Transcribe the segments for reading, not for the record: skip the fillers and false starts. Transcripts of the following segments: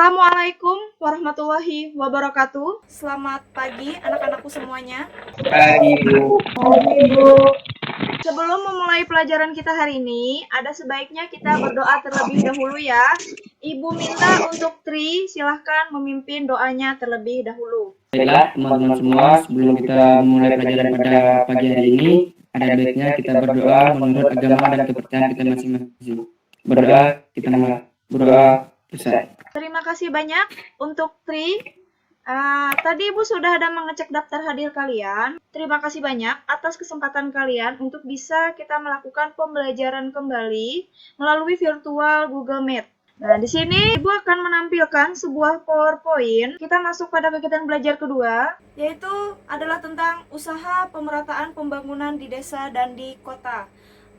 Assalamualaikum warahmatullahi wabarakatuh. Selamat pagi anak-anakku semuanya. Pagi, Bu. Sebelum memulai pelajaran kita hari ini, ada sebaiknya kita berdoa terlebih dahulu ya. Ibu minta untuk Tri, silahkan memimpin doanya terlebih dahulu. Baiklah, teman-teman semua, sebelum kita memulai pelajaran pada pagi hari ini, ada baiknya kita berdoa menurut agama dan kepercayaan kita masing-masing. Berdoa selesai. Terima kasih banyak untuk Tri. Tadi Ibu sudah ada mengecek daftar hadir kalian. Terima kasih banyak atas kesempatan kalian untuk bisa kita melakukan pembelajaran kembali melalui virtual Google Meet. Nah, di sini Ibu akan menampilkan sebuah PowerPoint. Kita masuk pada kegiatan belajar kedua, yaitu adalah tentang usaha pemerataan pembangunan di desa dan di kota.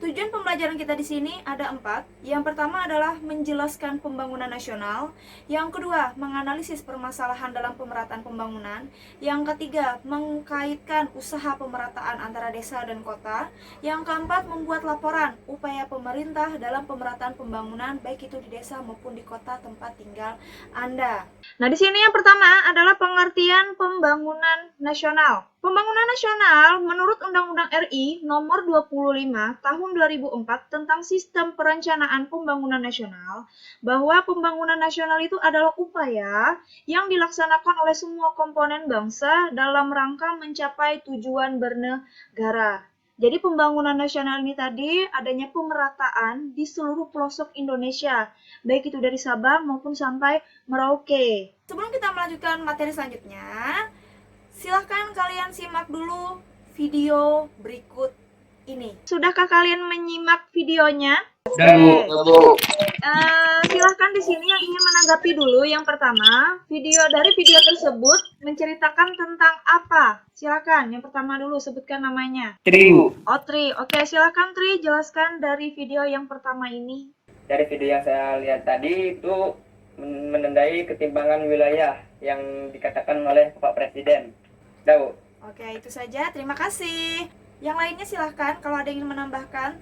Tujuan pembelajaran kita di sini ada 4. Yang pertama adalah menjelaskan pembangunan nasional. Yang kedua, menganalisis permasalahan dalam pemerataan pembangunan. Yang ketiga, mengkaitkan usaha pemerataan antara desa dan kota. Yang keempat, membuat laporan upaya pemerintah dalam pemerataan pembangunan baik itu di desa maupun di kota tempat tinggal Anda. Nah, di sini yang pertama adalah pengertian pembangunan nasional. Pembangunan nasional menurut Undang-Undang RI Nomor 25 Tahun 2004 tentang Sistem Perencanaan Pembangunan Nasional, bahwa pembangunan nasional itu adalah upaya yang dilaksanakan oleh semua komponen bangsa dalam rangka mencapai tujuan bernegara. Jadi pembangunan nasional ini tadi adanya pemerataan di seluruh pelosok Indonesia, baik itu dari Sabang maupun sampai Merauke. Sebelum kita melanjutkan materi selanjutnya, silahkan kalian simak dulu video berikut ini. Sudahkah kalian menyimak videonya? Silahkan di sini yang ingin menanggapi dulu. Yang pertama, dari video tersebut menceritakan tentang apa? Silakan, yang pertama dulu sebutkan namanya. Tri, Bu. Oh, Tri. Oke, silakan Tri, jelaskan dari video yang pertama ini. Dari video yang saya lihat tadi itu menandai ketimpangan wilayah yang dikatakan oleh Pak Presiden. Bu. Oke, itu saja. Terima kasih. Yang lainnya silahkan kalau ada yang ingin menambahkan.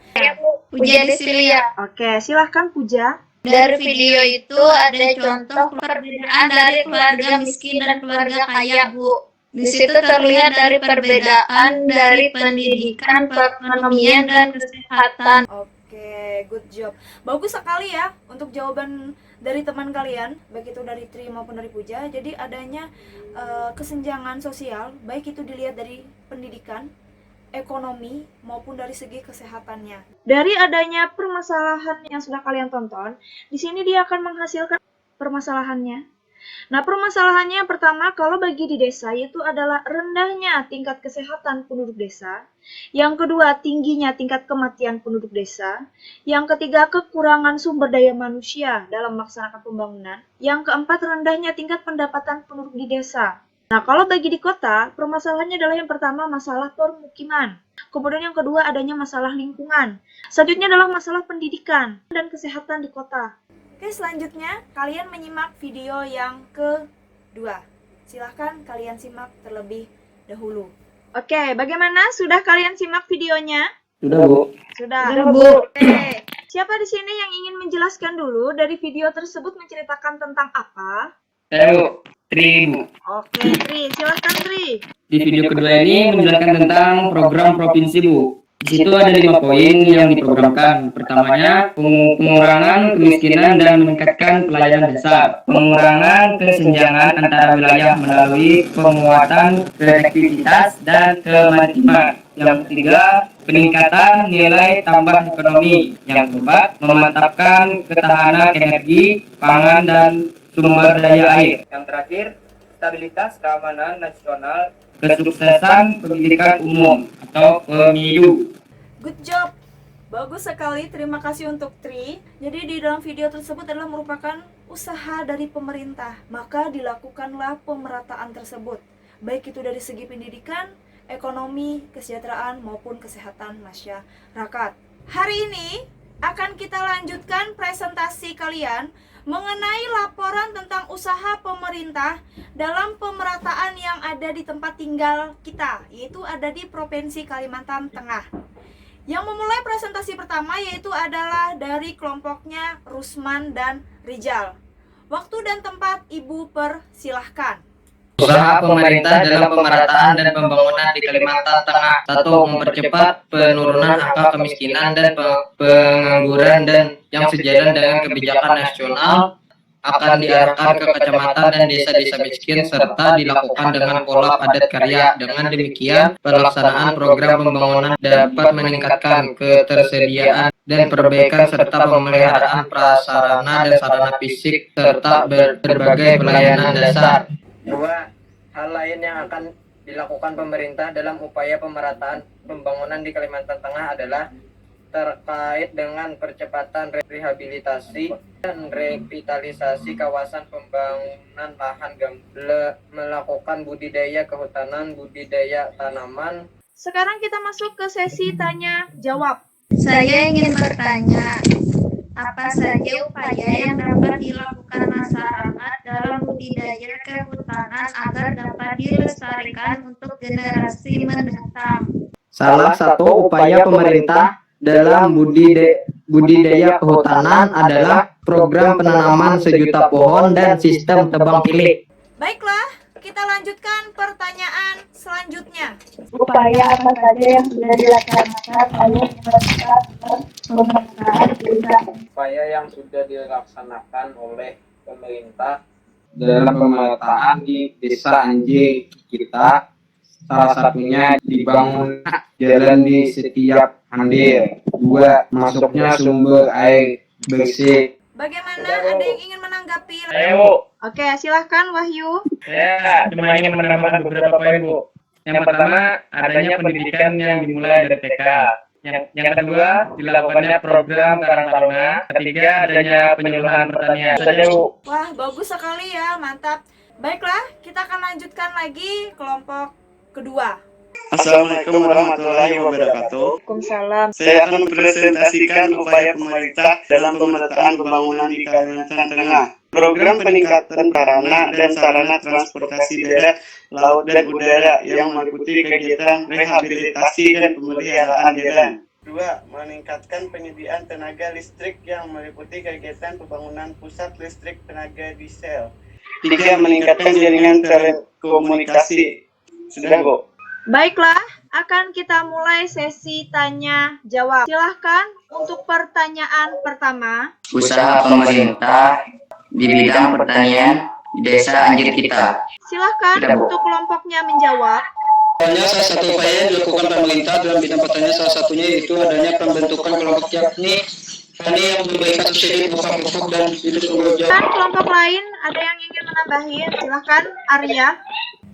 Puja Desilia. Oke, silahkan Puja. Dari video itu ada contoh perbedaan dari keluarga miskin dan keluarga kaya, Bu. Di situ terlihat dari perbedaan dari pendidikan, perekonomian, dan kesehatan. Oke, good job. Bagus sekali ya untuk jawaban dari teman kalian, baik itu dari Tri maupun dari Puja. Jadi adanya kesenjangan sosial, baik itu dilihat dari pendidikan, ekonomi, maupun dari segi kesehatannya. Dari adanya permasalahan yang sudah kalian tonton, di sini dia akan menghasilkan permasalahannya. Nah, permasalahannya yang pertama, kalau bagi di desa, yaitu adalah rendahnya tingkat kesehatan penduduk desa. Yang kedua, tingginya tingkat kematian penduduk desa. Yang ketiga, kekurangan sumber daya manusia dalam melaksanakan pembangunan. Yang keempat, rendahnya tingkat pendapatan penduduk di desa. Nah, kalau bagi di kota, permasalahannya adalah yang pertama masalah permukiman. Kemudian yang kedua adanya masalah lingkungan. Selanjutnya adalah masalah pendidikan dan kesehatan di kota. Oke, selanjutnya kalian menyimak video yang kedua. Silahkan kalian simak terlebih dahulu. Oke, bagaimana? Sudah kalian simak videonya? Sudah, Bu. Sudah, Bu. Oke. Siapa di sini yang ingin menjelaskan dulu dari video tersebut menceritakan tentang apa? Bu. Tri, Bu. Oke, Tri, silahkan Tri. Di video kedua ini menjelaskan tentang program provinsi, Bu. Di situ ada 5 poin yang diprogramkan. Pertamanya, pengurangan kemiskinan dan meningkatkan pelayanan desa. Pengurangan kesenjangan antara wilayah melalui penguatan konektivitas dan kemaritiman. Yang ketiga, peningkatan nilai tambah ekonomi. Yang keempat, memantapkan ketahanan energi, pangan, dan sumber daya air. Yang terakhir, stabilitas keamanan nasional, kesuksesan pendidikan umum atau pemilu. Good job. Bagus sekali, terima kasih untuk Tri. Jadi di dalam video tersebut adalah merupakan usaha dari pemerintah. Maka dilakukanlah pemerataan tersebut. Baik itu dari segi pendidikan, ekonomi, kesejahteraan maupun kesehatan masyarakat. Hari ini akan kita lanjutkan presentasi kalian mengenai laporan tentang usaha pemerintah dalam pemerataan yang ada di tempat tinggal kita, yaitu ada di Provinsi Kalimantan Tengah. Yang memulai presentasi pertama yaitu adalah dari kelompoknya Rusman dan Rijal. Waktu dan tempat Ibu persilahkan. Usaha pemerintah dalam pemerataan dan pembangunan di Kalimantan Tengah. 1. Mempercepat penurunan angka kemiskinan dan pengangguran dan yang sejalan dengan kebijakan nasional akan diarahkan ke kecamatan dan desa-desa miskin serta dilakukan dengan pola padat karya. Dengan demikian, pelaksanaan program pembangunan dapat meningkatkan ketersediaan dan perbaikan serta pemeliharaan prasarana dan sarana fisik serta berbagai pelayanan dasar. 2. Hal lain yang akan dilakukan pemerintah dalam upaya pemerataan pembangunan di Kalimantan Tengah adalah terkait dengan percepatan rehabilitasi dan revitalisasi kawasan pembangunan lahan gambut, melakukan budidaya kehutanan, budidaya tanaman. Sekarang kita masuk ke sesi tanya jawab. Saya ingin bertanya, apa saja upaya yang dapat dilakukan masyarakat dalam budidaya kehutanan agar dapat dilestarikan untuk generasi mendatang? Salah satu upaya pemerintah dalam budidaya kehutanan adalah program penanaman sejuta pohon dan sistem tebang pilih. Baiklah, kita lanjutkan pertanyaan selanjutnya. Upaya apa saja yang sudah dilaksanakan oleh pemerintahan desa? Upaya yang sudah dilaksanakan oleh pemerintah dalam pemerataan di desa Anjing kita, salah satunya dibangun jalan di setiap handil. 2. Masuknya sumber air bersih. Bagaimana? Ada yang ingin menanggapi? Ayo, Oke, silahkan Wahyu. saya cuma ingin menambahkan beberapa poin, Bu. Yang pertama, adanya pendidikan yang dimulai dari TK. Yang kedua, dilakukannya program Karang Taruna. Ketiga, adanya penyuluhan pertanian. Saja, Bu. Wah, bagus sekali ya, mantap. Baiklah, kita akan lanjutkan lagi kelompok kedua. Assalamualaikum warahmatullahi wabarakatuh. Waalaikumsalam. Saya akan mempresentasikan upaya pemerintah dalam pemerataan pembangunan di Kalimantan Tengah. Program peningkatan sarana dan sarana transportasi darat, laut, dan udara yang meliputi kegiatan rehabilitasi dan pemeliharaan jalan. 2. Meningkatkan penyediaan tenaga listrik yang meliputi kegiatan pembangunan pusat listrik tenaga diesel. 3. Meningkatkan jaringan telekomunikasi. Sudah, Bu? Baiklah, akan kita mulai sesi tanya jawab. Silahkan untuk pertanyaan pertama. Usaha pemerintah di bidang pertanian di desa Anjir kita. Silahkan Tidak, Bu. untuk kelompoknya menjawab. Adanya salah satu upaya yang dilakukan pemerintah dalam bidang pertanian salah satunya yaitu adanya pembentukan kelompok yakni petani yang memberikan subsidi pupuk dan itu sumber Dan kelompok lain ada yang ingin menambahi? Silahkan Arya.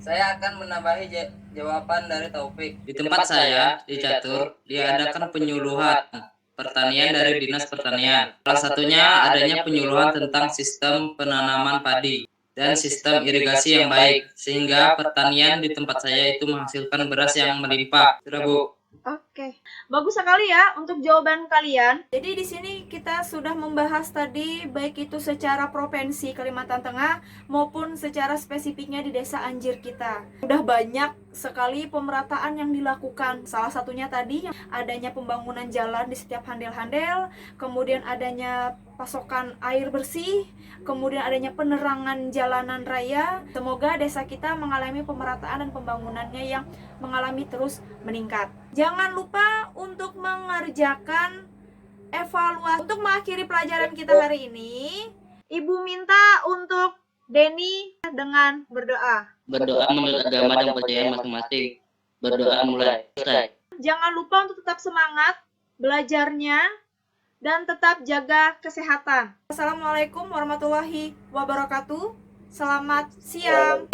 Saya akan menambahi jawaban dari Taufik. Di tempat saya, di Catur, diadakan penyuluhan pertanian dari Dinas Pertanian. Salah satunya adanya penyuluhan tentang sistem penanaman padi dan sistem irigasi yang baik, sehingga pertanian di tempat saya itu menghasilkan beras yang melimpah. Sudah, Bu. Oke, bagus sekali ya untuk jawaban kalian. Jadi di sini kita sudah membahas tadi baik itu secara provinsi Kalimantan Tengah maupun secara spesifiknya di desa Anjir kita. Sudah banyak sekali pemerataan yang dilakukan. Salah satunya tadi adanya pembangunan jalan di setiap handel-handel, kemudian adanya pasokan air bersih, kemudian adanya penerangan jalanan raya. Semoga desa kita mengalami pemerataan dan pembangunannya yang mengalami terus meningkat. Jangan lupa untuk mengerjakan evaluasi. Untuk mengakhiri pelajaran kita hari ini, Ibu minta untuk Denny dengan berdoa. Berdoa menurut agama dan percayaan masing-masing. Berdoa mulai. Selesai. Jangan lupa untuk tetap semangat belajarnya dan tetap jaga kesehatan. Assalamualaikum warahmatullahi wabarakatuh. Selamat siang.